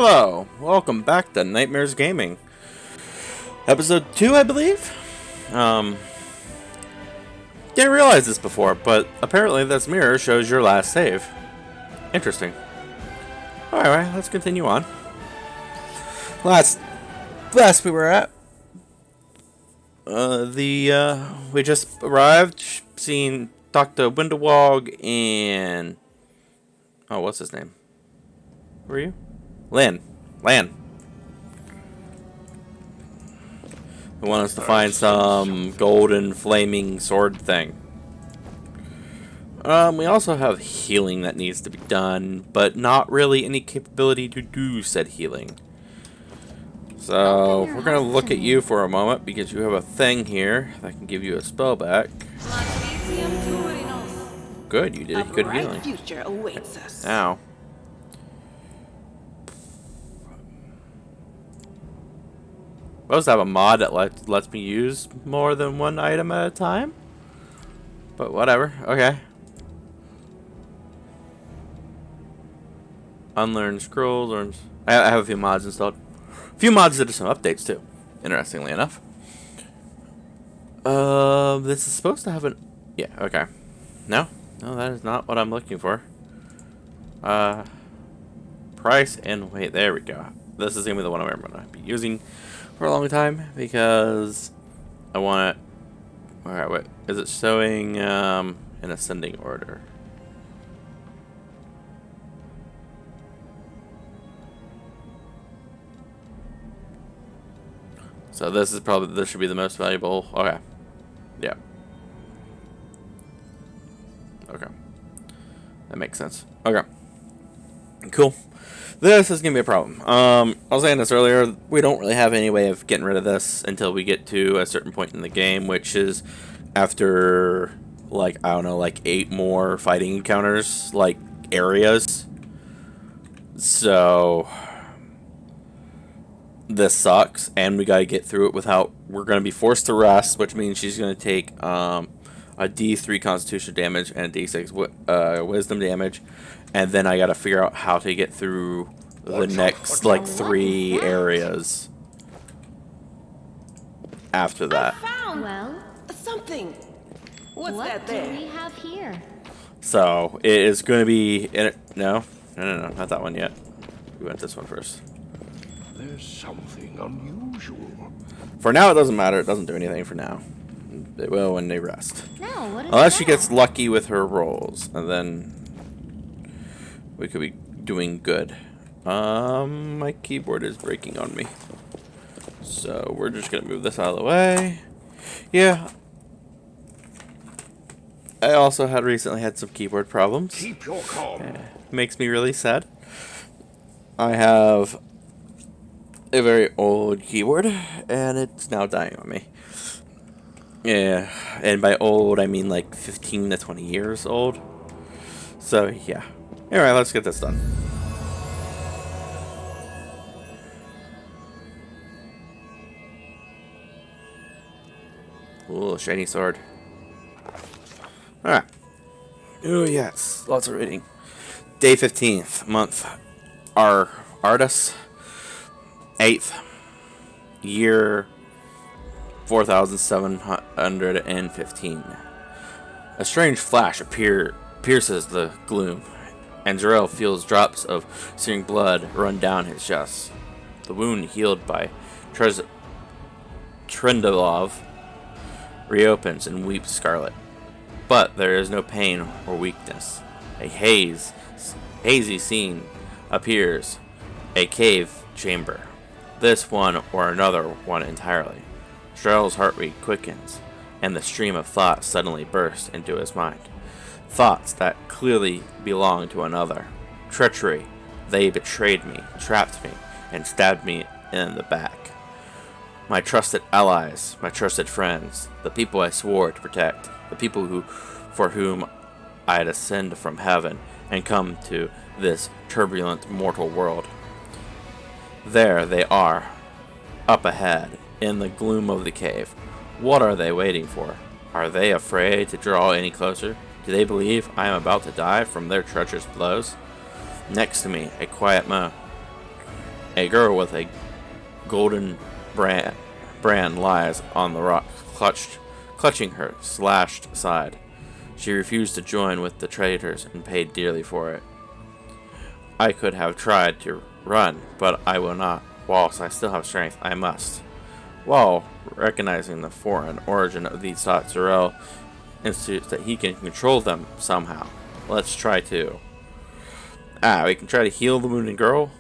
Hello, welcome back to Nightmares Gaming. Episode 2, I believe? Didn't realize this before, but apparently this mirror shows your last save. Interesting. Alright, let's continue on. Last we were at, we just arrived, seen Dr. Windowwog and... Oh, what's his name? Who are you? Lan. Who want us to find some golden flaming sword thing. We also have healing that needs to be done, but not really any capability to do said healing. So, we're going to look at you for a moment, because you have a thing here that can give you a spell back. Good, you did good healing. Future awaits us. Now. I also have a mod that lets me use more than one item at a time. But whatever. Okay. Unlearn scrolls. Or I have a few mods installed. A few mods that do some updates too. Interestingly enough. This is supposed to have an... Yeah, okay. No, that is not what I'm looking for. Price and weight. There we go. This is going to be the one I'm going to be using for a long time, because I want it... Alright, wait. Is it showing in ascending order? So this is probably... This should be the most valuable... Okay. Yeah. Okay. That makes sense. Okay. Cool. This is going to be a problem. I was saying this earlier, we don't really have any way of getting rid of this until we get to a certain point in the game, which is after, like, I don't know, like 8 more fighting encounters, like, areas. So, this sucks, and we got to get through it without, we're going to be forced to rest, which means she's going to take, a D3 Constitution damage and a D6 Wisdom damage. And then I gotta figure out how to get through the next, like, 3 areas after that. I found something. What's that there? What do we have here? So, it is going to be... No, not that one yet. We went this one first. There's something unusual. For now, it doesn't matter. It doesn't do anything for now. It will when they rest. No, what is Unless that? she gets lucky with her rolls, and then... we could be doing good. My keyboard is breaking on me. So we're just gonna move this out of the way. Yeah. I also had recently had some keyboard problems. Keep your calm. Makes me really sad. I have a very old keyboard, and it's now dying on me. Yeah, and by old I mean like 15 to 20 years old. So yeah. Anyway, let's get this done. Ooh, shiny sword. Alright. Oh yes, lots of reading. Day 15th, month. Artis. 8th. Year 4715. A strange flash pierces the gloom, and Jarrell feels drops of searing blood run down his chest. The wound healed by Trendilov reopens and weeps scarlet. But there is no pain or weakness. A hazy scene appears. A cave chamber. This one or another one entirely. Jarrell's heart rate quickens, and the stream of thoughts suddenly bursts into his mind. Thoughts that clearly belong to another. Treachery. They betrayed me, trapped me, and stabbed me in the back. My trusted allies, my trusted friends, the people I swore to protect, the people for whom I descend from heaven and come to this turbulent mortal world. There they are, up ahead, in the gloom of the cave. What are they waiting for? Are they afraid to draw any closer? Do they believe I am about to die from their treacherous blows? Next to me, a quiet moan. A girl with a golden brand lies on the rock, clutching her slashed side. She refused to join with the traitors and paid dearly for it. I could have tried to run, but I will not. Whilst I still have strength, I must. While recognizing the foreign origin of these thoughts, Zerel institutes that he can control them somehow. Let's try to. We can try to heal the wounded girl,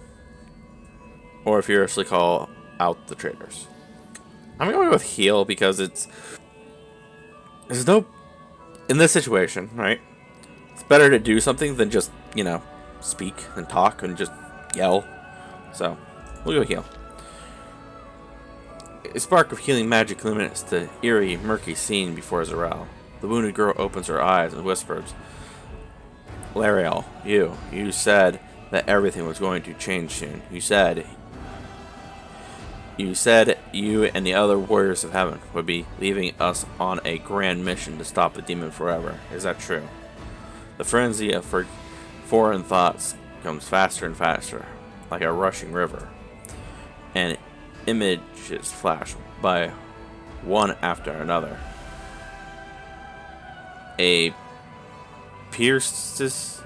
or furiously call out the traitors. I'm going with heal because there's no, in this situation, right? It's better to do something than just, speak and talk and just yell. So, we'll go heal. A spark of healing magic illuminates the eerie, murky scene before Zerel. The wounded girl opens her eyes and whispers, Lariel, you said that everything was going to change soon. You said you and the other warriors of heaven would be leaving us on a grand mission to stop the demon forever. Is that true? The frenzy of foreign thoughts comes faster and faster, like a rushing river, and images flash by one after another. A priestess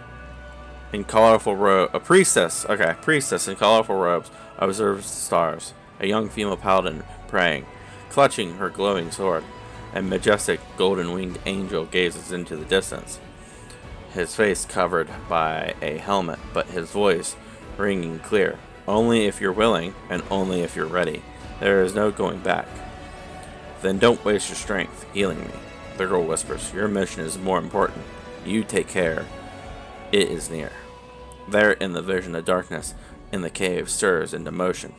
in colorful robes observes the stars. A young female paladin praying, clutching her glowing sword. A majestic golden-winged angel gazes into the distance, his face covered by a helmet, but his voice ringing clear. Only if you're willing, and only if you're ready. There is no going back. Then don't waste your strength healing me. The girl whispers, your mission is more important. You take care. It is near. There in the vision, the darkness in the cave stirs into motion.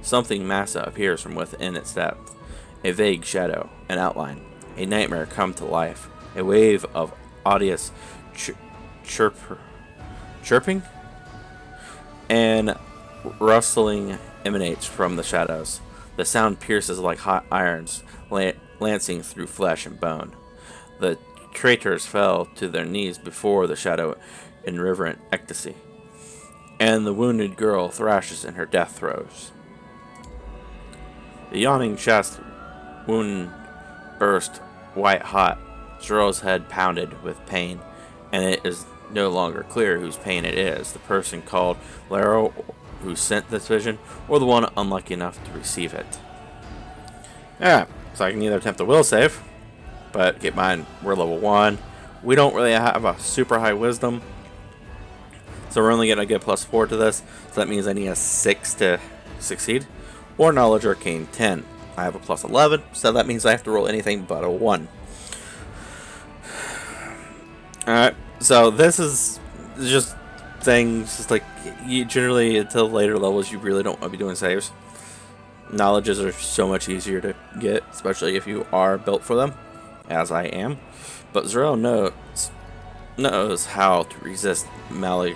Something massive appears from within its depth. A vague shadow, an outline, a nightmare come to life. A wave of odious chirping and rustling emanates from the shadows. The sound pierces like hot irons, lancing through flesh and bone. The traitors fell to their knees before the shadow in reverent ecstasy, and the wounded girl thrashes in her death throes. The yawning chest wound burst white hot. Zerel's head pounded with pain, and it is no longer clear whose pain it is, the person called Laro who sent this vision, or the one unlucky enough to receive it. Yeah, so I can either attempt a will save, but keep in mind, we're level 1. We don't really have a super high wisdom, so we're only going to get +4 to this, so that means I need a 6 to succeed. Or knowledge arcane 10. I have a +11, so that means I have to roll anything but a 1. Alright, so this is just things, just like, you generally, until later levels, you really don't want to be doing saves. Knowledges are so much easier to get, especially if you are built for them, as I am. But Zerel knows how to resist malign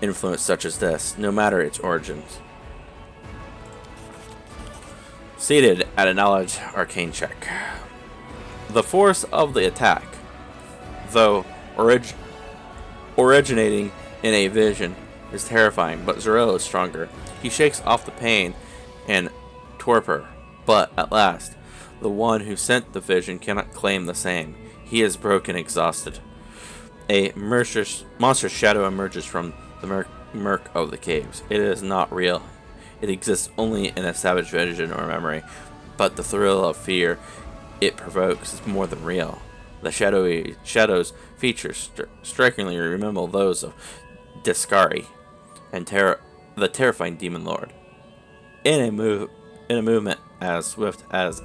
influence such as this, no matter its origins. Seated at a knowledge arcane check. The force of the attack, though originating in a vision, is terrifying, but Zerel is stronger. He shakes off the pain and torpor, but at last, the one who sent the vision cannot claim the same. He is broken, exhausted. A monstrous shadow emerges from the murk of the caves. It is not real. It exists only in a savage vision or memory, but the thrill of fear it provokes is more than real. The shadow's features strikingly resemble those of Discari and the terrifying demon lord. In a movement as swift as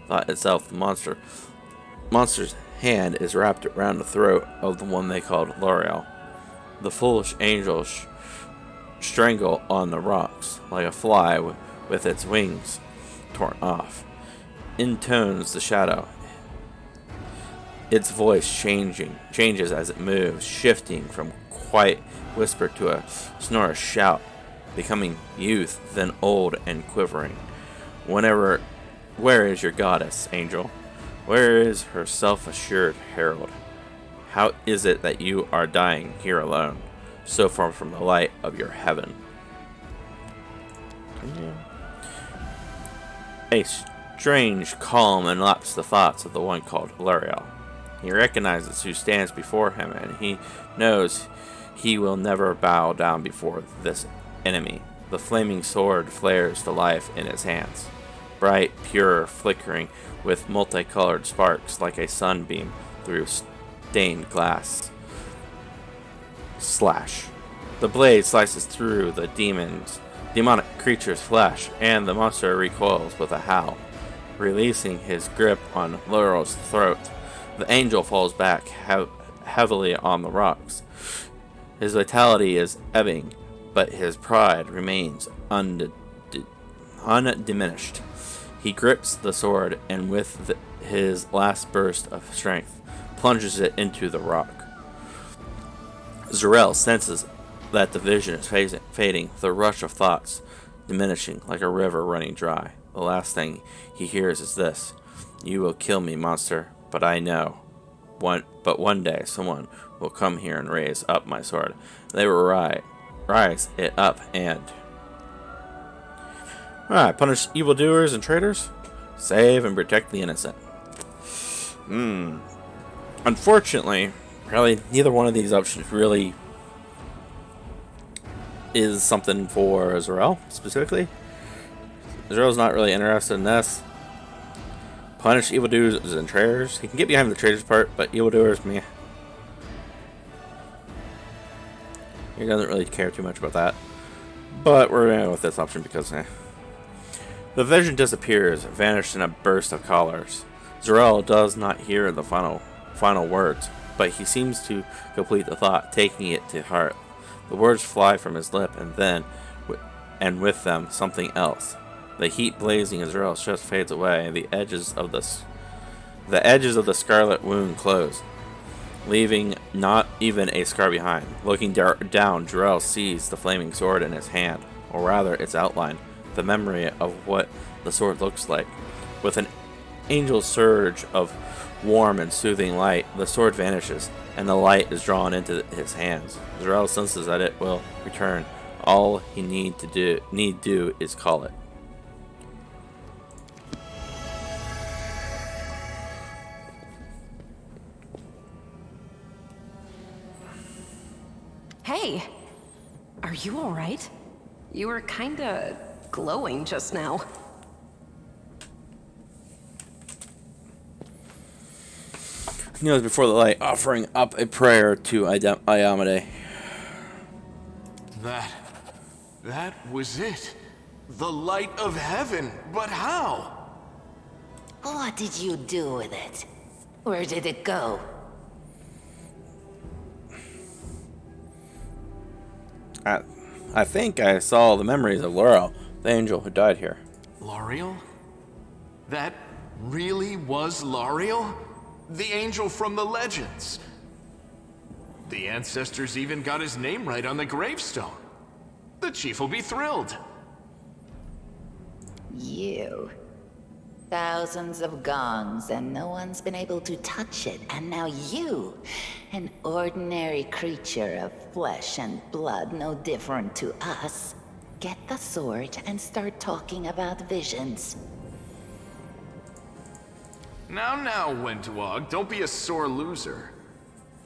thought itself, the monster's hand is wrapped around the throat of the one they called L'Oreal. The foolish angel strangle on the rocks like a fly with its wings torn off. Intones the shadow. Its voice changes as it moves, shifting from quiet whisper to a sonorous shout, becoming youth, then old and quivering. Where is your goddess, angel? Where is her self-assured herald? How is it that you are dying here alone, so far from the light of your heaven? Yeah. A strange calm enwraps the thoughts of the one called L'Oreal. He recognizes who stands before him, and he knows he will never bow down before this enemy. The flaming sword flares to life in his hands, bright, pure, flickering with multicolored sparks like a sunbeam through stained glass. Slash. The blade slices through the demonic creature's flesh, and the monster recoils with a howl, releasing his grip on L'Oreal's throat. The angel falls back heavily on the rocks. His vitality is ebbing, but his pride remains undiminished. He grips the sword and with his last burst of strength, plunges it into the rock. Zarel senses that the vision is fading, the rush of thoughts diminishing like a river running dry. The last thing he hears is this: "You will kill me, monster, but I know. But one day someone will come here and raise up my sword. They will rise it up and..." Alright, punish evildoers and traitors. Save and protect the innocent. Unfortunately, probably neither one of these options really is something for Zarel, specifically. Zarel's not really interested in this. Punish evildoers and traitors. He can get behind the traitors part, but evildoers, meh. He doesn't really care too much about that. But we're going to go with this option because, The vision disappears, vanished in a burst of colors. Zarel does not hear the final words, but he seems to complete the thought, taking it to heart. The words fly from his lip, and with them something else. The heat blazing in Zarel's chest fades away, and the edges of the scarlet wound close, leaving not even a scar behind. Looking down, Zarel sees the flaming sword in his hand, or rather its outline, the memory of what the sword looks like. With an angel surge of warm and soothing light, the sword vanishes, and the light is drawn into his hands. Zarel senses that it will return. All he need do is call it. Hey, are you all right? You were kinda glowing just now. He kneels before the light, offering up a prayer to Iamade. That was it. The light of heaven. But how? What did you do with it? Where did it go? I think I saw the memories of L'Oreal, the angel who died here. L'Oreal? That really was L'Oreal? The angel from the legends. The ancestors even got his name right on the gravestone. The chief will be thrilled. You. Thousands of gongs and no one's been able to touch it, and now you, an ordinary creature of flesh and blood no different to us, get the sword and start talking about visions. Now, Wentwog, don't be a sore loser.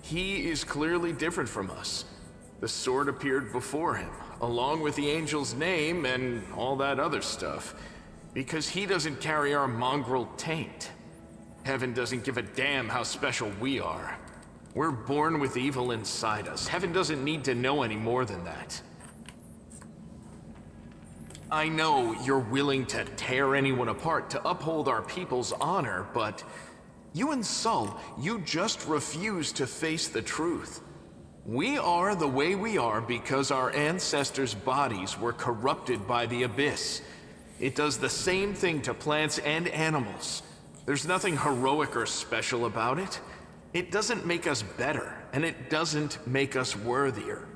He is clearly different from us. The sword appeared before him, along with the angel's name and all that other stuff, because he doesn't carry our mongrel taint. Heaven doesn't give a damn how special we are. We're born with evil inside us. Heaven doesn't need to know any more than that. I know you're willing to tear anyone apart to uphold our people's honor, but you and Sol, you just refuse to face the truth. We are the way we are because our ancestors' bodies were corrupted by the Abyss. It does the same thing to plants and animals. There's nothing heroic or special about it. It doesn't make us better, and it doesn't make us worthier.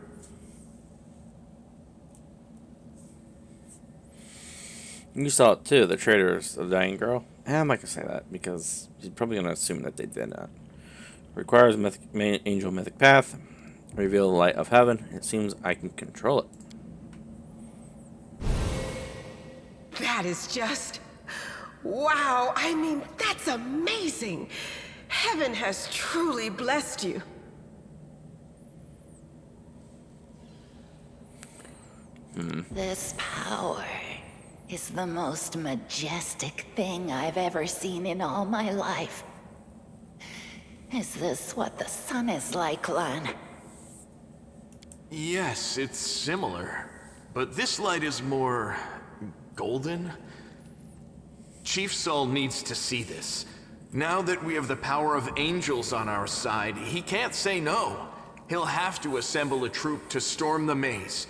You saw it too, the traitors of the dying girl. I'm not gonna say that because he's probably gonna assume that they did not. Requires angel mythic path. Reveal the light of heaven. It seems I can control it. That is just... wow, I mean, that's amazing. Heaven has truly blessed you. This power is the most majestic thing I've ever seen in all my life. Is this what the sun is like, Lan? Yes, it's similar. But this light is more... golden? Chief Sol needs to see this. Now that we have the power of angels on our side, he can't say no. He'll have to assemble a troop to storm the maze.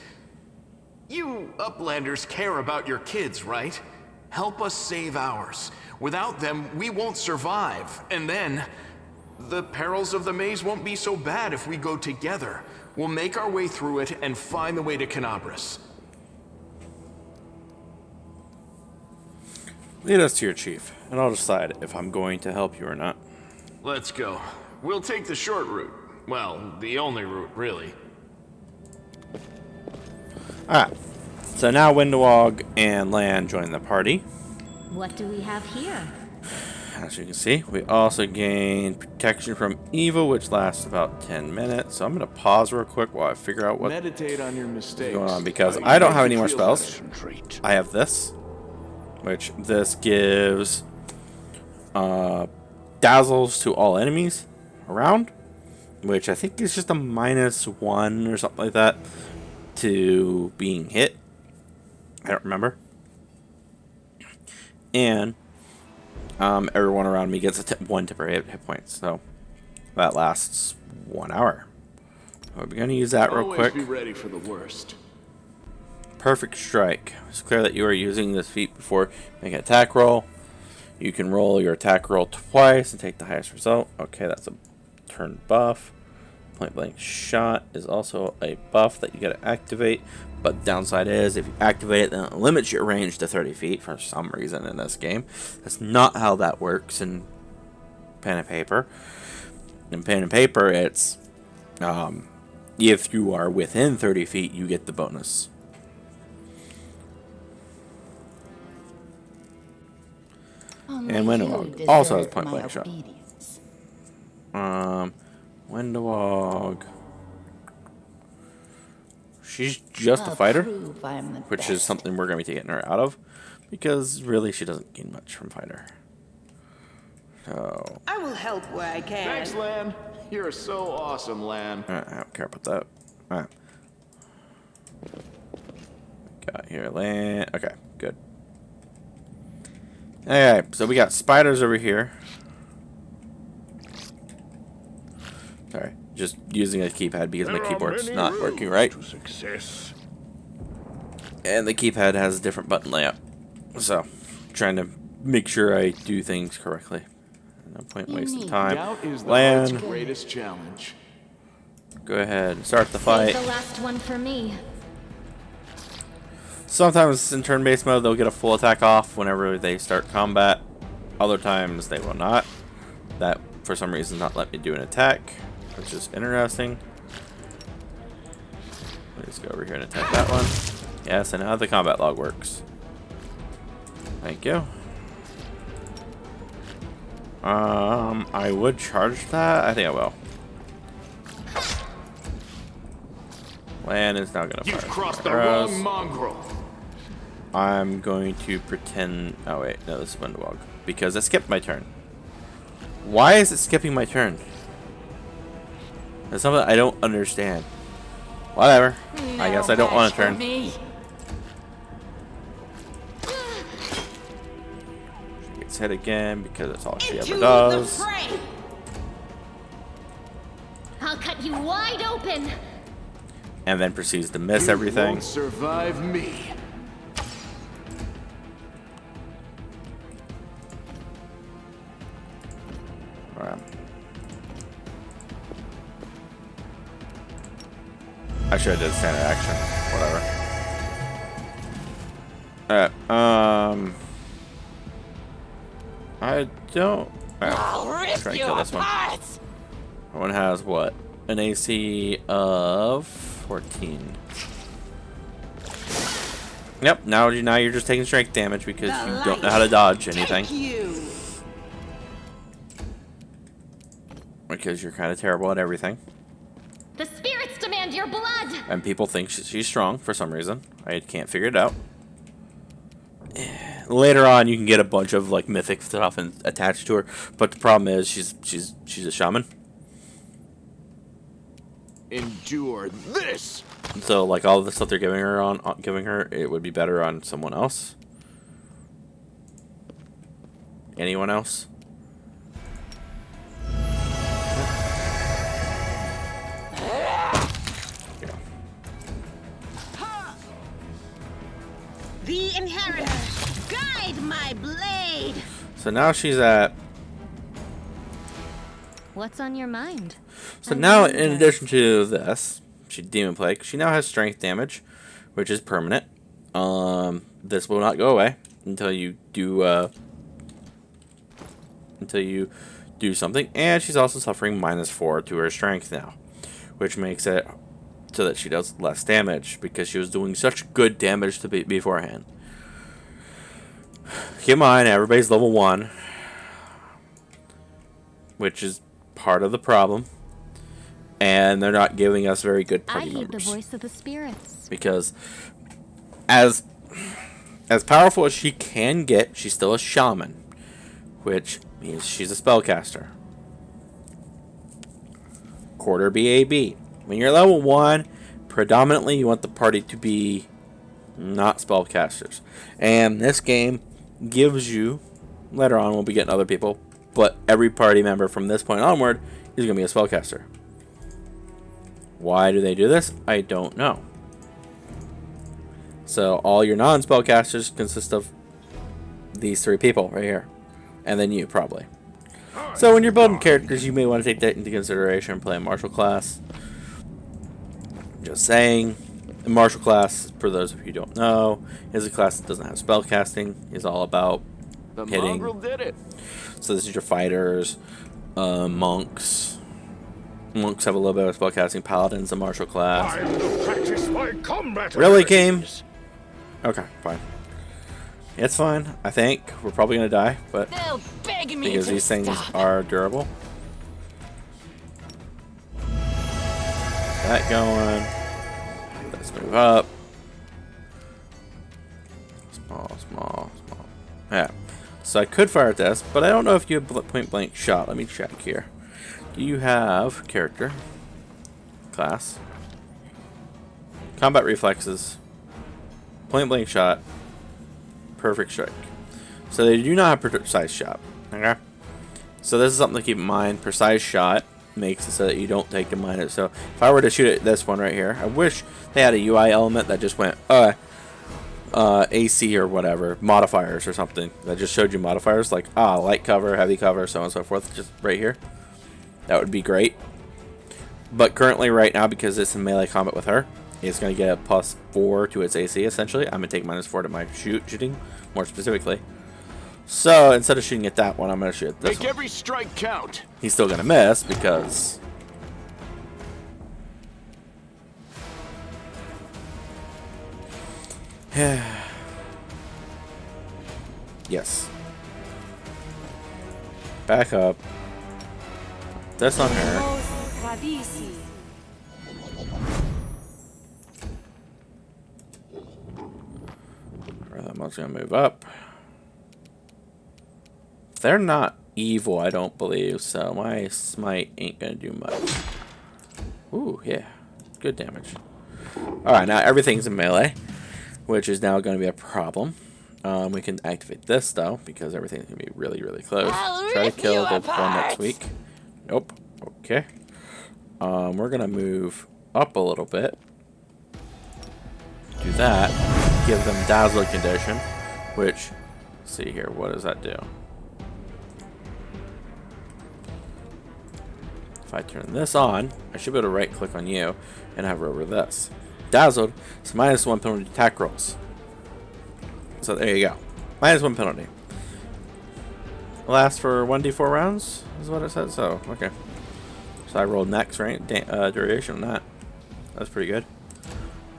You Uplanders care about your kids, right? Help us save ours. Without them, we won't survive. And then, the perils of the maze won't be so bad if we go together. We'll make our way through it and find the way to Canabras. Lead us to your chief, and I'll decide if I'm going to help you or not. Let's go. We'll take the short route. Well, the only route, really. Alright, so now Windowog and Lan join the party. What do we have here? As you can see, we also gain protection from evil, which lasts about 10 minutes. So I'm going to pause real quick while I figure out what's Meditate on your mistakes. going on, because I don't have any more Feel spells. concentrate. I have this, which this gives dazzles to all enemies around, which I think is just a -1 or something like that to being hit. I don't remember. And everyone around me gets a 1 temporary hit points, so that lasts 1 hour. We're going to use that real Always quick. be ready for the worst. Perfect strike. It's clear that you are using this feat before making an attack roll. You can roll your attack roll twice and take the highest result. Okay, that's a turn buff. Point blank shot is also a buff that you gotta activate. But the downside is, if you activate it, then it limits your range to 30 feet for some reason in this game. That's not how that works in pen and paper. In pen and paper, it's if you are within 30 feet, you get the bonus. And Windowog also has point blank shot. Windowog. She's just a fighter, which is something we're going to be taking her out of, because really she doesn't gain much from fighter. So I will help where I can. Thanks, Lan. You're so awesome, Lan. I don't care about that. Alright. Got here land. Okay, good. Alright, so we got spiders over here. Sorry, just using a keypad because my keyboard's not working right. To success. And the keypad has a different button layout. So, trying to make sure I do things correctly. No point wasting time. Doubt is the heart's Lan, greatest challenge. go ahead and start the Save fight. the last one for me. Sometimes in turn-based mode, they'll get a full attack off whenever they start combat. Other times, they will not. That, for some reason, not let me do an attack, which is interesting. Let's go over here and attack that one. Yes, and how the combat log works. Thank you. I would charge that. I think I will. Lan is now gonna You've fire crossed the arrows. wrong mongrel. I'm going to pretend... Oh, wait. No, this is Windowog. Because I skipped my turn. Why is it skipping my turn? That's something I don't understand. Whatever. I guess I don't want to turn. She gets hit again because that's all she ever does. I'll cut you wide open. And then proceeds to miss You everything. won't survive me. Alright. Actually, I did standard action. Whatever. Alright, I don't... Alright, let's try and kill this one. That one has what? An AC of 14. Yep, now you're just taking strength damage because you don't know how to dodge anything. Because you're kind of terrible at everything. The spirits demand your blood! And people think she's strong for some reason. I can't figure it out. Later on, you can get a bunch of like mythic stuff and attached to her, but the problem is she's a shaman. Endure this. So like all of the stuff they're giving her, it would be better on someone else. Anyone else? The Inheritor, guide my blade. So now she's at. What's on your mind? So now, in addition to this, she Demon Plague. She now has strength damage, which is permanent. This will not go away until you do something. And she's also suffering -4 to her strength now, which makes it so that she does less damage because she was doing such good damage to beforehand. Keep in mind, everybody's level 1, which is part of the problem, and they're not giving us very good party members. I heed the voice of the spirits. Because as powerful as she can get, she's still a shaman, which means she's a spellcaster. Quarter BAB. When you're level 1, predominantly you want the party to be not spellcasters. And this game gives you, later on we'll be getting other people, but every party member from this point onward is going to be a spellcaster. Why do they do this? I don't know. So all your non-spellcasters consist of these 3 people right here. And then you, probably. So when you're building characters, you may want to take that into consideration and play a martial class. Just saying. The martial class, for those of you who don't know, is a class that doesn't have spellcasting. It's all about hitting. Mongrel did it. So this is your fighters, monks. Monks have a little bit of spellcasting. Paladins, a martial class. I will practice my combat. Really, game? Okay, fine. It's fine. I think we're probably gonna die, but because these things are durable. That going. Let's move up. Small. Yeah. So I could fire at this, but I don't know if you have point blank shot. Let me check here. Do you have character, class, combat reflexes, point blank shot, perfect strike? So they do not have precise shot. Okay. So this is something to keep in mind. Precise shot makes it so that you don't take a minus. So if I were to shoot at this one right here, I wish they had a UI element that just went AC or whatever, modifiers or something that just showed you modifiers like light cover, heavy cover, so on and so forth, just right here. That would be great. But currently right now, because it's in melee combat with her, it's going to get a +4 to its AC essentially. I'm going to take -4 to my shooting more specifically. So instead of shooting at that one, I'm going to shoot at this Make one. every strike count. He's still going to miss because yes. Back up. That's on her. That one's gonna move up. They're not evil, I don't believe, so my smite ain't gonna do much. Ooh, yeah. Good damage. Alright, now everything's in melee, which is now gonna be a problem. We can activate this though, because everything's gonna be really, really close. Try to kill the one that's weak. Nope. Okay. We're gonna move up a little bit. Do that. Give them dazzle condition, which, let's see here, what does that do? If I turn this on, I should be able to right click on you and hover over this. Dazzled, it's -1 penalty to attack rolls. So there you go. -1 penalty. Lasts for 1d4 rounds, is what it says. So, okay. So I rolled max rank duration on that. That's pretty good.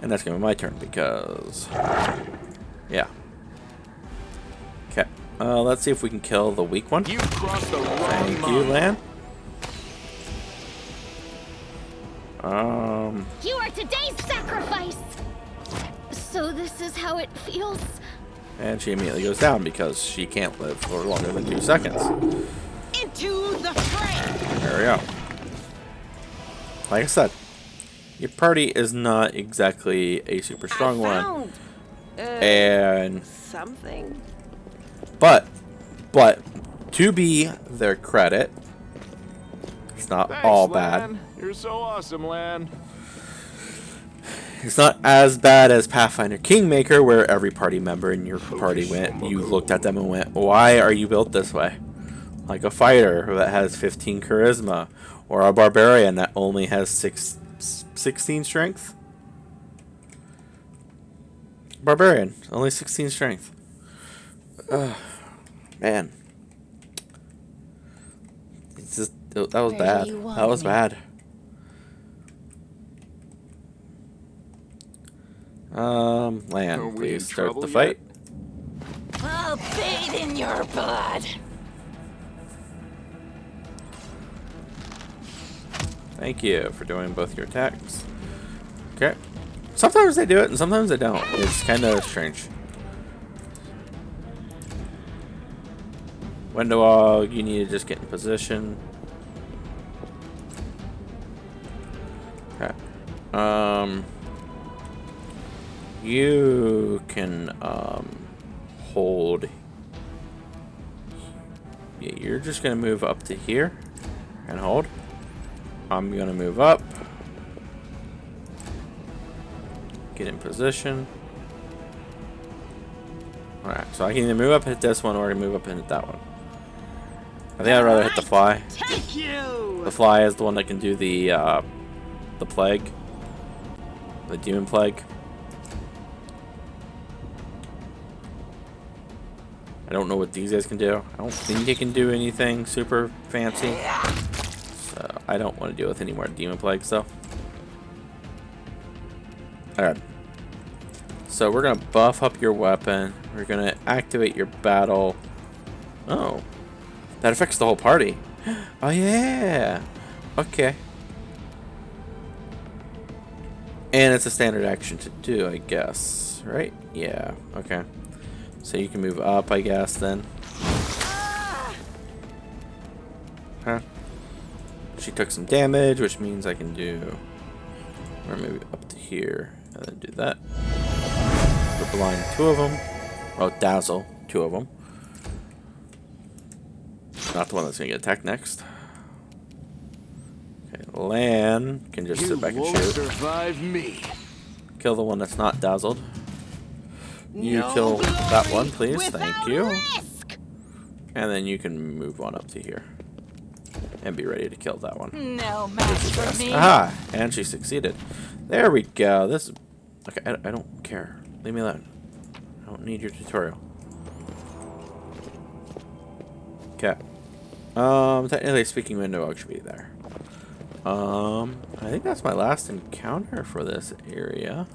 And that's going to be my turn because Yeah. Okay. Let's see if we can kill the weak one. You crossed the wrong Thank line. you, Lan. You are today's sacrifice! So this is how it feels? And she immediately goes down because she can't live for longer than 2 seconds. Into the fray! There we go. Like I said, your party is not exactly a super strong one. And Something. but to be their credit, it's not Thanks, all Lan. bad. You're so awesome, Lan. It's not as bad as Pathfinder Kingmaker, where every party member in your party went, you looked at them and went, why are you built this way? Like a fighter that has 15 charisma, or a barbarian that only has 16 strength. Barbarian, only 16 strength. Man. It's just, that was Where bad. do you want That was me? bad. Lan, Are we please in start trouble the yet? fight. I'll bathe in your blood. Thank you for doing both your attacks. Okay. Sometimes they do it and sometimes they don't. It's kind of strange. Window Wog, you need to just get in position. Okay. You can hold. Yeah, you're just gonna move up to here and hold. I'm gonna move up. Get in position. Alright, so I can either move up and hit this one or I can move up and hit that one. I think I'd rather hit the fly. Take you! The fly is the one that can do the plague. The demon plague. I don't know what these guys can do. I don't think they can do anything super fancy. So I don't want to deal with any more demon plagues though. Alright. So we're gonna buff up your weapon. We're gonna activate your battle. Oh. That affects the whole party. Oh yeah. Okay. And it's a standard action to do, I guess. Right? Yeah. Okay. So you can move up, I guess, then. Huh. She took some damage, which means I can do... Or maybe up to here, and then do that. We'll blind 2 of them. Oh, dazzle 2 of them. Not the one that's gonna get attacked next. Okay, Lan can just sit back and won't shoot. survive me. Kill the one that's not dazzled. You kill that one, please. Thank you. Risk. And then you can move on up to here. And be ready to kill that one. No match for me. Aha! And she succeeded. There we go. This is... Okay, I don't care. Leave me alone. I don't need your tutorial. Okay. Technically speaking, window should be there. I think that's my last encounter for this area.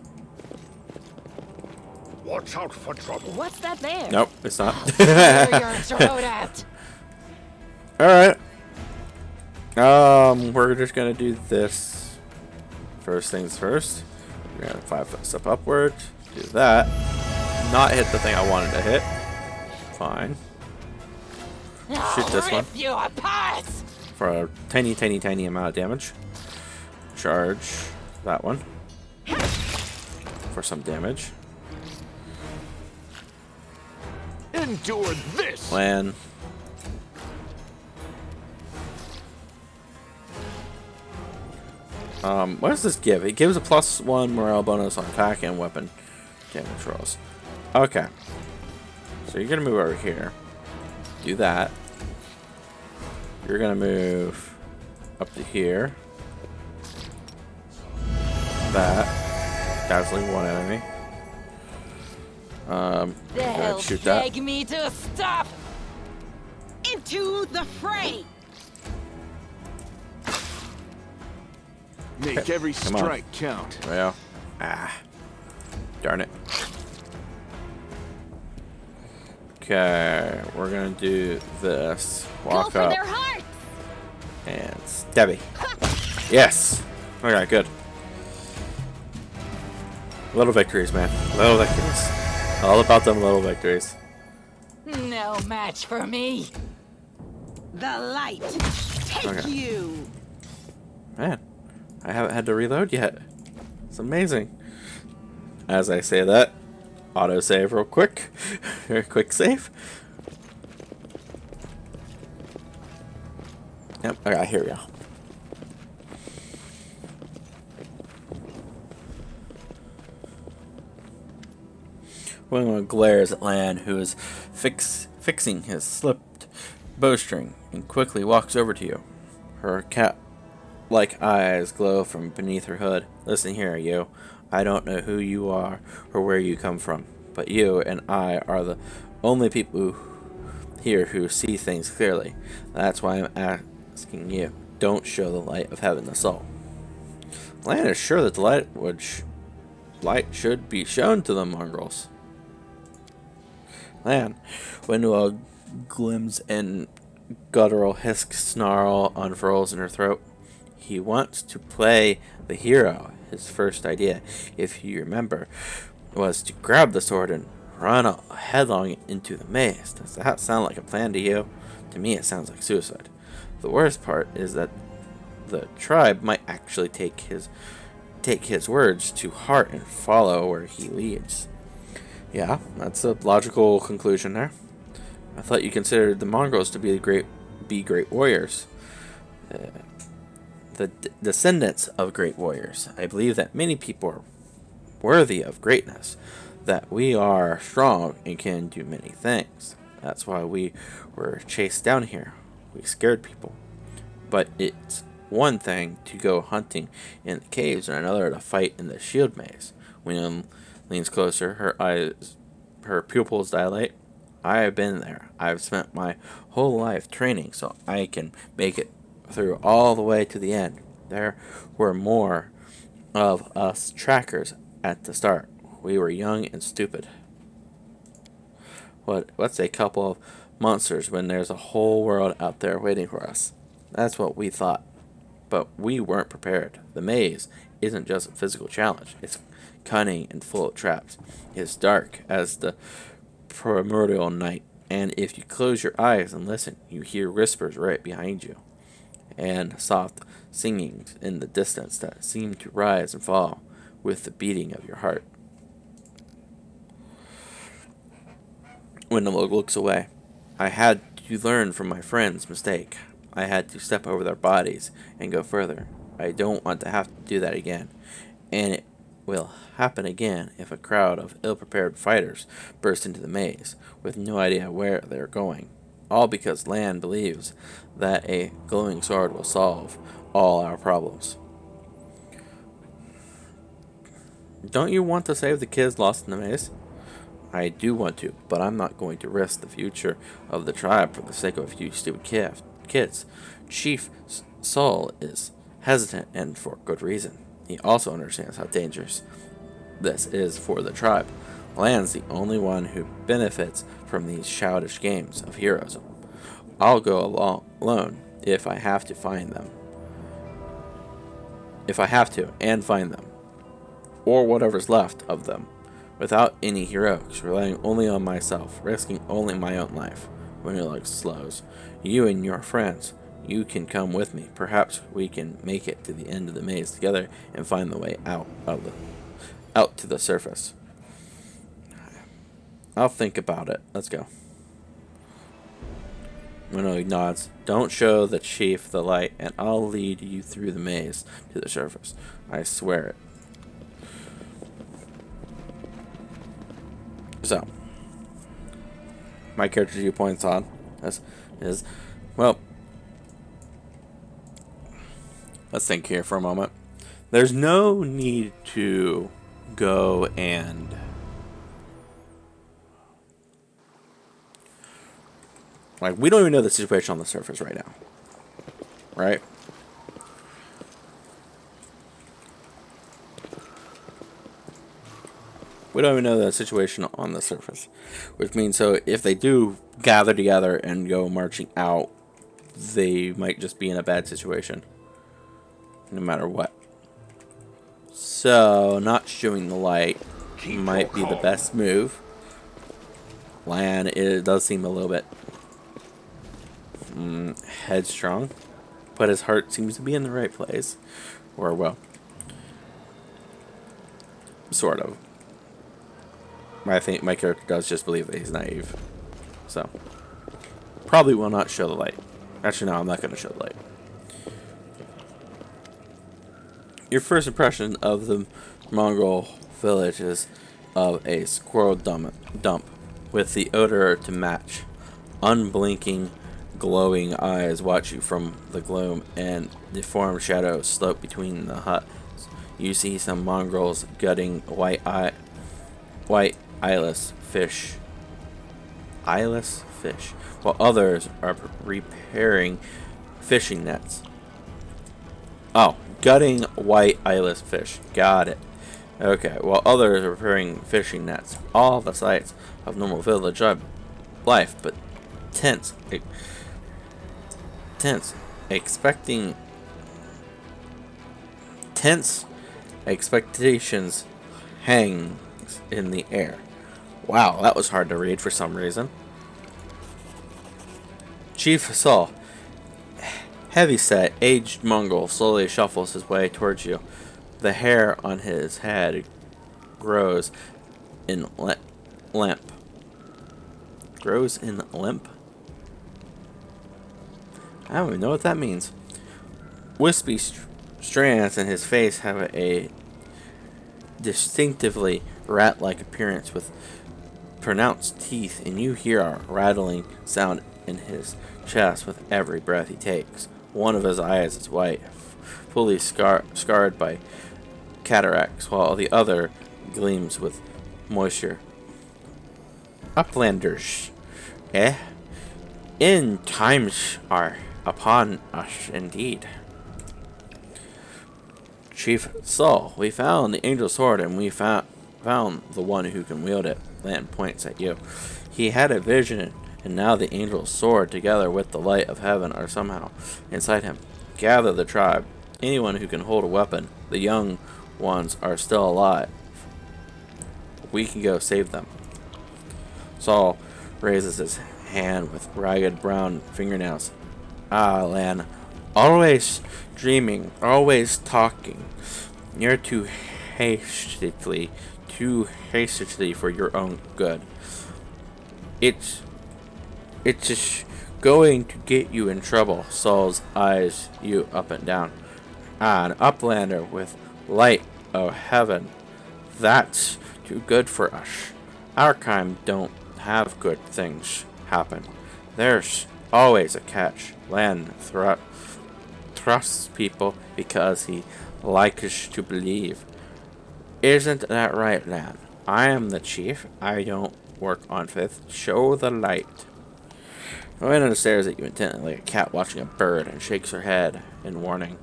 Watch out for trouble. What's that there? Nope, it's not. Where your throat at? Alright. We're just gonna do this. First things first. We're gonna 5-foot step upward. Do that. Not hit the thing I wanted to hit. Fine. Shoot this one. You apart. For a tiny, tiny, tiny amount of damage. Charge that one. For some damage. Endure this. Lan. What does this give? It gives a +1 morale bonus on attack and weapon damage rolls. Okay. So you're gonna move over here. Do that. You're gonna move up to here. That. Dazzling one enemy. Go ahead and shoot that. me to stop. Into the fray! Make every Come on. strike count. Well, darn it. Okay, we're gonna do this. Go Walk for up their hearts! and stabby. Yes. Okay, good. Little victories, man. Little victories. All about them little victories. No match for me. The light. Take Okay. you. Man, I haven't had to reload yet. It's amazing. As I say that, autosave real quick. Very quick save. Yep, okay, here we go. Wingman glares at Lan, who is fixing his slipped bowstring, and quickly walks over to you. Her cat-like eyes glow from beneath her hood. Listen here, you. I don't know who you are or where you come from, but you and I are the only people here who see things clearly. That's why I'm asking you. Don't show the light of heaven to soul. Lan is sure that the light should be shown to the mongrels. Lan, when a glims and guttural hiss snarl unfurls in her throat. He wants to play the hero. His first idea, if you remember, was to grab the sword and run headlong into the maze. Does that sound like a plan to you? To me, it sounds like suicide. The worst part is that the tribe might actually take his words to heart and follow where he leads. Yeah, that's a logical conclusion there. I thought you considered the mongrels to be great warriors. The descendants of great warriors. I believe that many people are worthy of greatness, that we are strong and can do many things. That's why we were chased down here. We scared people. But it's one thing to go hunting in the caves and another to fight in the shield maze. William leans closer, her pupils dilate. I have been there. I've spent my whole life training so I can make it through all the way to the end. There were more of us trackers at the start. We were young and stupid. What's a couple of monsters when there's a whole world out there waiting for us? That's what we thought. But we weren't prepared. The maze isn't just a physical challenge. It's cunning and full of traps. It's dark as the primordial night, and if you close your eyes and listen, you hear whispers right behind you, and soft singings in the distance that seem to rise and fall with the beating of your heart. Winnelow looks away. I had to learn from my friend's mistake. I had to step over their bodies and go further. I don't want to have to do that again, and it will happen again if a crowd of ill-prepared fighters burst into the maze with no idea where they're going. All because Lan believes that a glowing sword will solve all our problems. Don't you want to save the kids lost in the maze? I do want to, but I'm not going to risk the future of the tribe for the sake of a few stupid kids. Chief Sol is hesitant, and for good reason. He also understands how dangerous this is for the tribe. Lan's the only one who benefits from these childish games of heroism. I'll go alone if I have to find them. If I have to, and find them. Or whatever's left of them. Without any heroics, relying only on myself, risking only my own life. When it slows. You and your friends, you can come with me. Perhaps we can make it to the end of the maze together and find the way out to the surface. I'll think about it. Let's go. Winnow nods. Don't show the chief the light, and I'll lead you through the maze to the surface. I swear it. So, my character's viewpoints on this is, well, let's think here for a moment. There's no need to go and we don't even know the situation on the surface right now, right? We don't even know the situation on the surface. Which means, so if they do gather together and go marching out, they might just be in a bad situation. No matter what. So, not showing the light might be the best move. Lan, it does seem a little bit headstrong, but his heart seems to be in the right place. Or, well, sort of. I think my character does just believe that he's naive. So, probably will not show the light. Actually, no, I'm not going to show the light. Your first impression of the Mongol village is of a squirrel dump with the odor to match. Unblinking, glowing eyes watch you from the gloom, and deformed shadows slope between the huts. You see some mongrels gutting white eyeless fish, while others are repairing fishing nets. Oh, gutting white eyeless fish. Got it. Okay, while others are repairing fishing nets. All the sights of normal village life, but tense. Tense expectations hang in the air. Wow, that was hard to read for some reason. Chief Saul, heavy-set, aged Mongol, slowly shuffles his way towards you. The hair on his head grows in limp. Grows in limp? I don't even know what that means. Wispy strands in his face have a distinctively rat-like appearance with pronounced teeth, and you hear a rattling sound in his chest with every breath he takes. One of his eyes is white, fully scarred by cataracts, while the other gleams with moisture. Uplanders, eh? In times are upon us indeed. Chief Saul, we found the angel sword, and we found the one who can wield it. Lan points at you. He had a vision, and now the angel's sword, together with the light of heaven, are somehow inside him. Gather the tribe. Anyone who can hold a weapon. The young ones are still alive. We can go save them. Saul raises his hand with ragged brown fingernails. Ah, Lan. Always dreaming, always talking. You're too hastily for your own good. It's just going to get you in trouble. Saul's eyes you up and down. Ah, an uplander with light of heaven. That's too good for us. Our kind don't have good things happen. There's always a catch. Lan trusts people because he likes to believe. Isn't that right, Lan? I am the chief. I don't work on faith. Show the light. Miranda stares at you intently like a cat watching a bird and shakes her head in warning.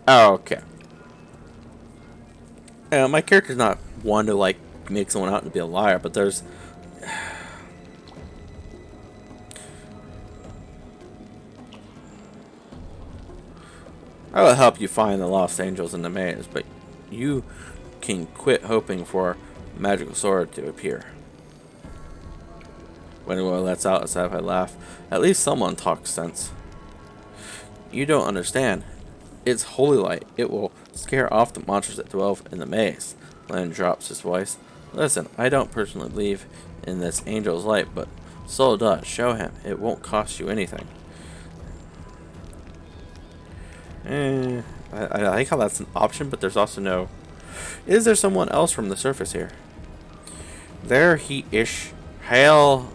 Okay. My character's not one to like make someone out to be a liar, but there's I will help you find the lost angels in the maze, but you can quit hoping for a magical sword to appear. When anyone lets out a satisfied laugh, at least someone talks sense. You don't understand. It's holy light. It will scare off the monsters that dwell in the maze. Lan drops his voice. Listen, I don't personally believe in this angel's light, but Soul does. Show him. It won't cost you anything. I like how that's an option, but there's also no... Is there someone else from the surface here? There he ish. Hail...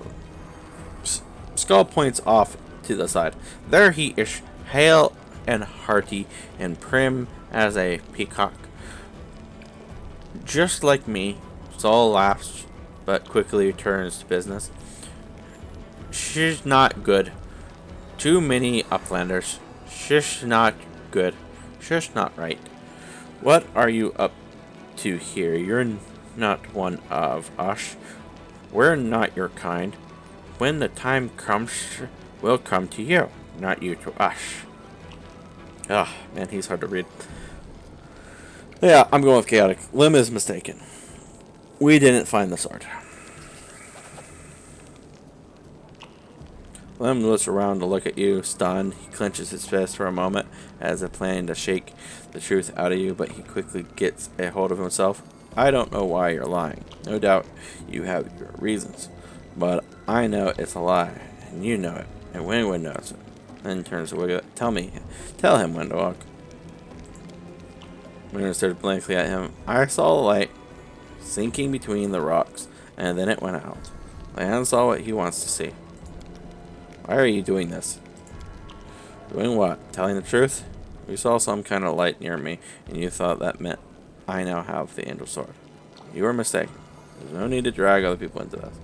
Skull points off to the side. There he ish. Hale and hearty and prim as a peacock. Just like me. Saul laughs, but quickly returns to business. She's not good. Too many uplanders. She's not good. She's not right. What are you up to here? You're not one of us. We're not your kind. When the time comes, we'll come to you, not you to us. Ah, man, he's hard to read. Yeah, I'm going with chaotic. Lim is mistaken. We didn't find the sword. Lim looks around to look at you, stunned. He clenches his fist for a moment, as if planning to shake the truth out of you, but he quickly gets a hold of himself. I don't know why you're lying. No doubt you have your reasons. But I know it's a lie, and you know it, and Windward knows it. Then turns to Wiggle. Tell him, Windwalk. Windward stared blankly at him. I saw the light sinking between the rocks, and then it went out. Lan saw what he wants to see. Why are you doing this? Doing what? Telling the truth? We saw some kind of light near me, and you thought that meant I now have the angel sword. You were mistaken. There's no need to drag other people into this.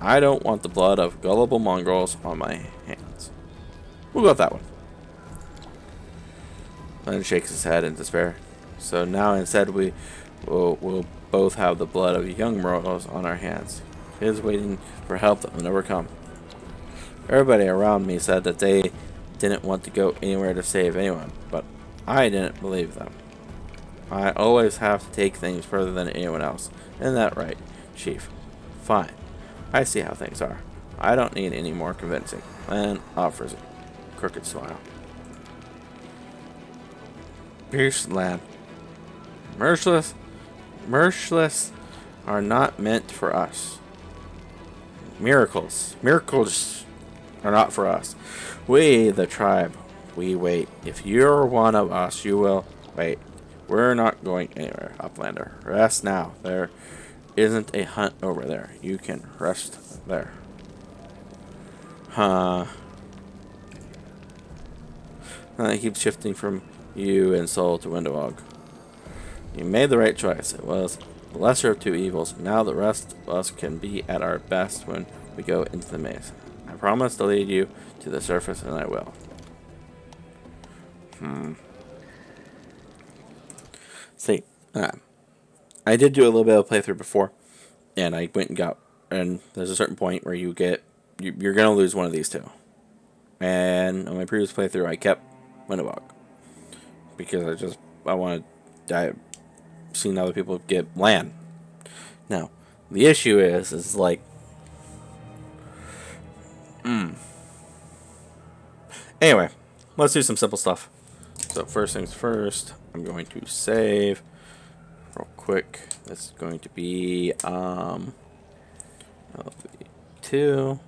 I don't want the blood of gullible mongrels on my hands. We'll go with that one. Len shakes his head in despair. So now instead we'll both have the blood of young mortals on our hands. Kids waiting for help that will never come. Everybody around me said that they didn't want to go anywhere to save anyone, but I didn't believe them. I always have to take things further than anyone else. Isn't that right, Chief? Fine. I see how things are. I don't need any more convincing. Len offers a crooked smile. Pierce Lan. Merciless are not meant for us. Miracles are not for us. We, the tribe, we wait. If you're one of us, you will wait. We're not going anywhere, Uplander. Rest now. There isn't a hunt over there. You can rest there. Huh. It keeps shifting from you and Soul to Windowog. You made the right choice. It was the lesser of two evils. Now the rest of us can be at our best when we go into the maze. I promise to lead you to the surface, and I will. See, I did do a little bit of playthrough before, and I went and got, and there's a certain point where you're going to lose one of these two. And on my previous playthrough, I kept Windowog. Because I wanted, I've seen other people get Lan. Now, the issue is like, Anyway, let's do some simple stuff. So first things first, I'm going to save real quick. This is going to be LB2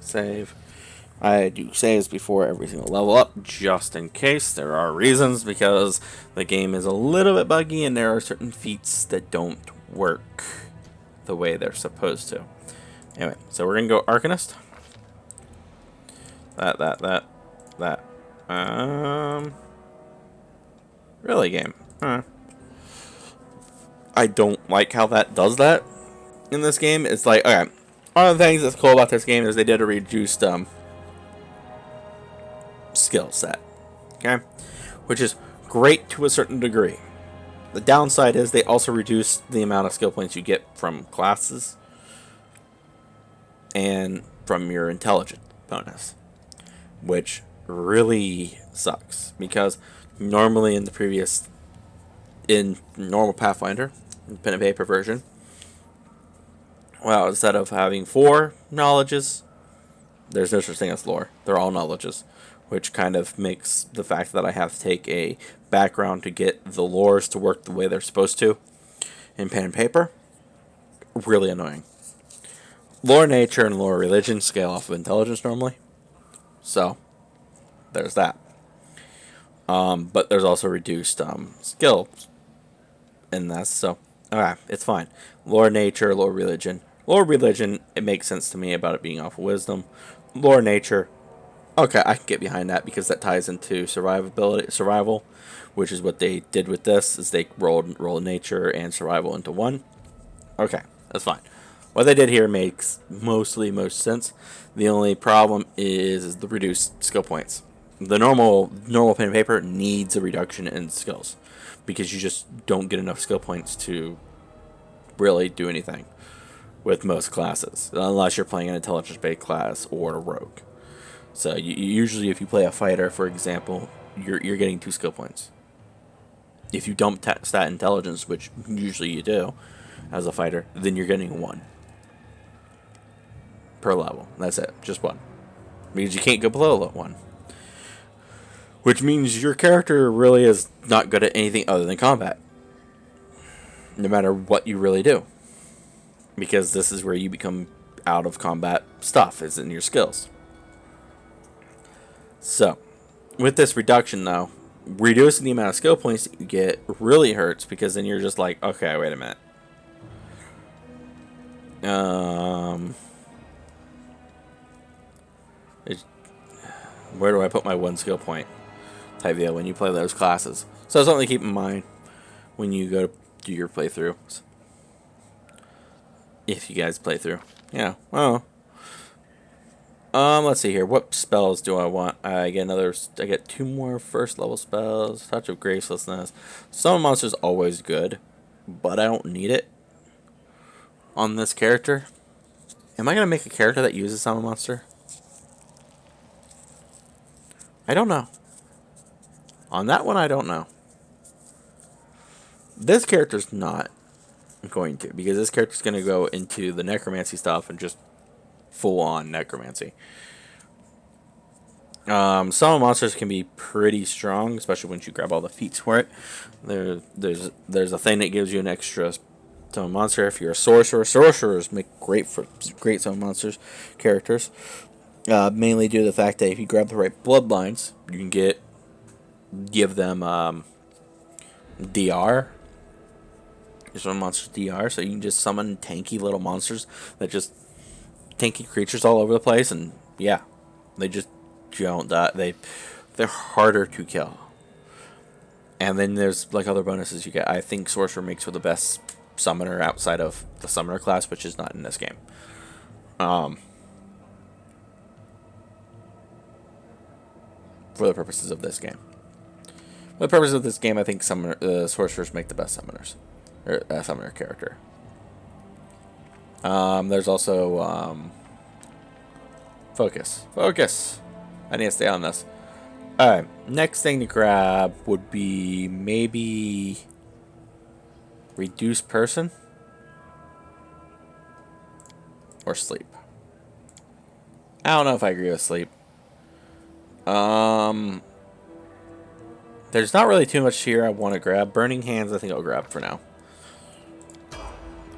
save. I do saves before every single level up, just in case. There are reasons, because the game is a little bit buggy and there are certain feats that don't work the way they're supposed to. Anyway, so we're gonna go Arcanist. That. Really, game? I don't like how that does that in this game. It's like, okay, one of the things that's cool about this game is they did a reduced skill set, okay, which is great to a certain degree. The downside is they also reduce the amount of skill points you get from classes and from your intelligence bonus, which really sucks, because normally in normal Pathfinder, in pen and paper version, well, instead of having 4 knowledges, there's no such thing as lore. They're all knowledges, which kind of makes the fact that I have to take a background to get the lores to work the way they're supposed to in pen and paper really annoying. Lore nature and lore religion scale off of intelligence normally, so there's that. But there's also reduced skills in this, so okay, it's fine. Lore nature, lore religion. Lore religion, it makes sense to me about it being off of wisdom. Lore nature, okay, I can get behind that because that ties into survival, which is what they did with this, is they rolled nature and survival into one. Okay, that's fine. What they did here makes most sense. The only problem is the reduced skill points. The normal pen and paper needs a reduction in skills, because you just don't get enough skill points to really do anything with most classes, unless you're playing an intelligence-based class or a rogue. So usually if you play a fighter, for example, you're getting 2 skill points. If you dump stat intelligence, which usually you do as a fighter, then you're getting 1 per level. That's it, just 1. Because you can't go below 1. Which means your character really is not good at anything other than combat. No matter what you really do. Because this is where you become out of combat stuff, is in your skills. So, with this reduction though, reducing the amount of skill points that you get really hurts, because then you're just like, okay, wait a minute. Where do I put my 1 skill point type deal when you play those classes? So something to keep in mind when you go to do your playthrough. If you guys play through. Yeah, well. Let's see here. What spells do I want? I get 2 more first level spells. Touch of Gracelessness. Summon Monster is always good, but I don't need it on this character. Am I going to make a character that uses Summon Monster? I don't know. On that one, I don't know. This character's not going to, because this character's going to go into the necromancy stuff and just full-on necromancy. Some monsters can be pretty strong, especially once you grab all the feats for it. There's a thing that gives you an extra summon monster. If you're a sorcerer, sorcerers make great summon monsters characters. Mainly due to the fact that if you grab the right bloodlines, you can give them DR. Your summon monsters DR, so you can just summon tanky little monsters that just tanky creatures all over the place, and yeah, they just don't die. They're harder to kill. And then there's like other bonuses you get. I think sorcerer makes for the best summoner outside of the summoner class, which is not in this game. For the purposes of this game. For the purpose of this game, I think sorcerers make the best summoners. Or summoner character. There's also focus. Focus! I need to stay on this. Alright, next thing to grab would be maybe reduce person or sleep. I don't know if I agree with sleep. There's not really too much here I want to grab. Burning hands I think I'll grab for now.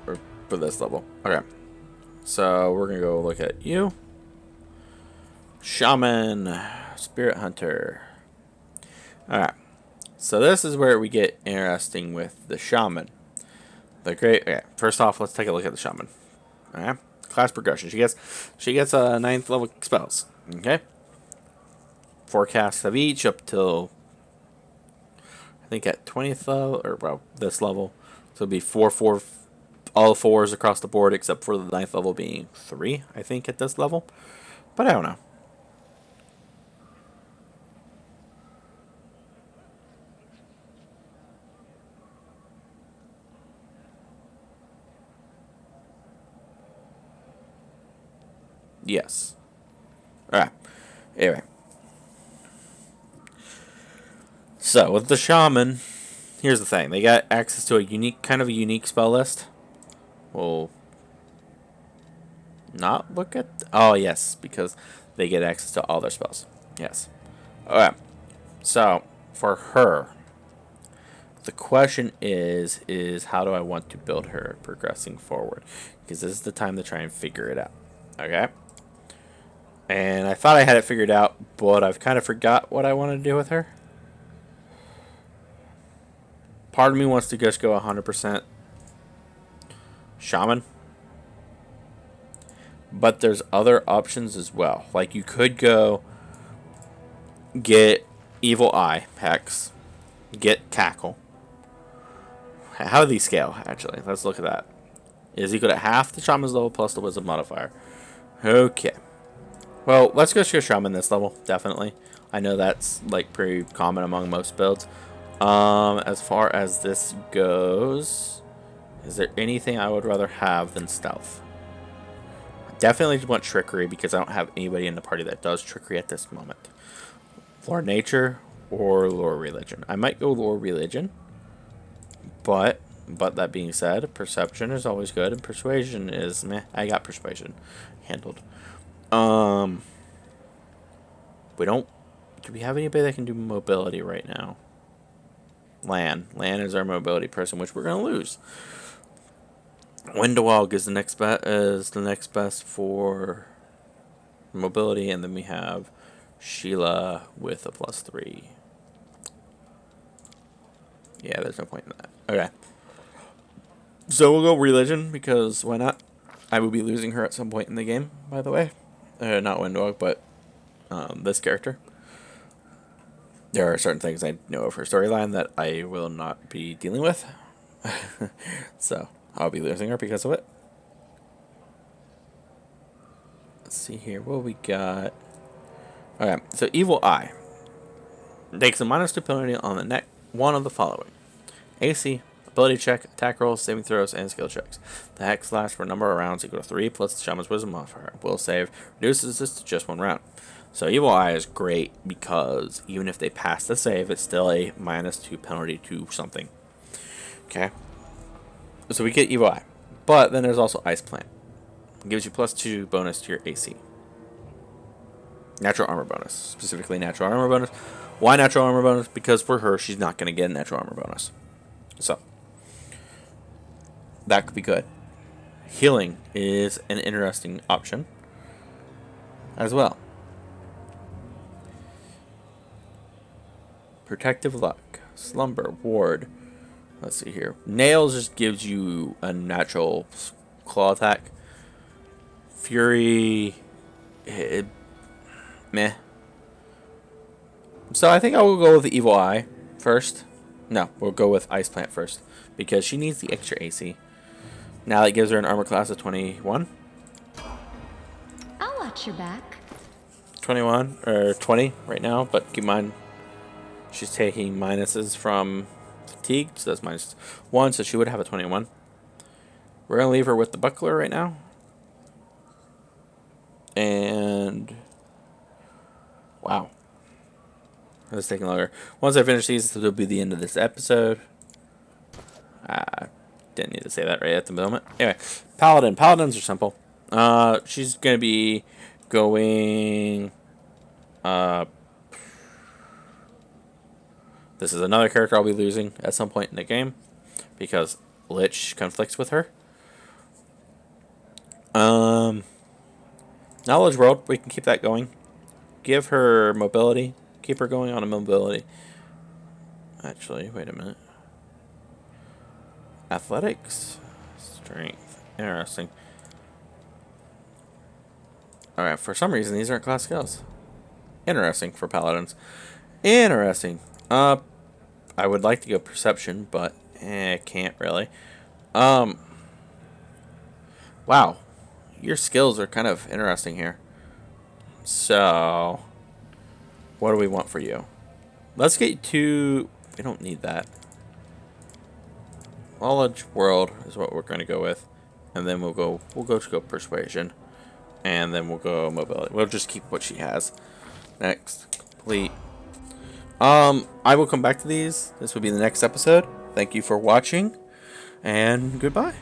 Or for this level. Okay. So we're gonna go look at you. Shaman. Spirit Hunter. Alright. So this is where we get interesting with the Shaman. Okay, first off, let's take a look at the Shaman. Alright. Class progression. She gets 9th level spells. Okay. Forecasts of each up till I think at 20th level, or well, this level. So it'll be 4, all 4s across the board except for the 9th level being 3, I think, at this level. But I don't know. Yes. Alright. Anyway. So, with the Shaman, here's the thing. They got access to a unique spell list. We'll not look at... Oh, yes, because they get access to all their spells. Yes. Alright. So, for her, the question is how do I want to build her progressing forward? Because this is the time to try and figure it out. Okay? And I thought I had it figured out, but I've kind of forgot what I want to do with her. Part of me wants to just go 100% Shaman. But there's other options as well. Like you could go get Evil Eye Hex, get Tackle. How do these scale, actually? Let's look at that. Is equal to half the Shaman's level plus the Wisdom modifier. Okay. Well, let's go Shaman this level, definitely. I know that's like pretty common among most builds. As far as this goes, is there anything I would rather have than stealth? I definitely want trickery because I don't have anybody in the party that does trickery at this moment. Lore nature or lore religion. I might go lore religion, but that being said, perception is always good and persuasion is meh. I got persuasion handled. We don't. Do we have anybody that can do mobility right now? Lan is our mobility person, which we're gonna lose. Windowog is the next best for mobility, and then we have Sheila with a +3. Yeah, there's no point in that. Okay. So we'll go religion because why not? I will be losing her at some point in the game, by the way. Not Windowog, but this character. There are certain things I know of her storyline that I will not be dealing with. So I'll be losing her because of it. Let's see here. What we got? Okay, so Evil Eye takes a -2 penalty on the next one of the following: AC, ability check, attack rolls, saving throws, and skill checks. The hex lasts for a number of rounds equal to 3 plus the Shaman's Wisdom modifier. Will save reduces this to just 1 round. So Evil Eye is great because even if they pass the save, it's still a -2 penalty to something. Okay. So we get Evil Eye. But then there's also Ice Plant. It gives you +2 bonus to your AC. Natural armor bonus. Specifically natural armor bonus. Why natural armor bonus? Because for her, she's not going to get a natural armor bonus. So that could be good. Healing is an interesting option as well. Protective Luck, Slumber, Ward. Let's see here. Nails just gives you a natural claw attack. Fury, meh. So I think I will go with the Evil Eye first. No, we'll go with Ice Plant first because she needs the extra AC. Now that gives her an armor class of 21. I'll watch your back. 21 or 20 right now, but keep in mind she's taking minuses from fatigue, so that's -1, so she would have a 21. We're gonna leave her with the buckler right now, and wow, it's taking longer. Once I finish these, this will be the end of this episode. Didn't need to say that right at the moment. Anyway, Paladin. Paladins are simple. She's gonna be going. This is another character I'll be losing at some point in the game because Lich conflicts with her. Knowledge World, we can keep that going. Give her mobility. Keep her going on a mobility. Actually, wait a minute. Athletics. Strength. Interesting. Alright, for some reason these aren't class skills. Interesting for paladins. Interesting. I would like to go perception, but can't really. Wow. Your skills are kind of interesting here. So, what do we want for you? Let's get to... We don't need that. Knowledge World is what we're going to go with. And then we'll go to persuasion. And then we'll go mobility. We'll just keep what she has. Next. Complete. I will come back to these. This will be the next episode. Thank you for watching. And goodbye.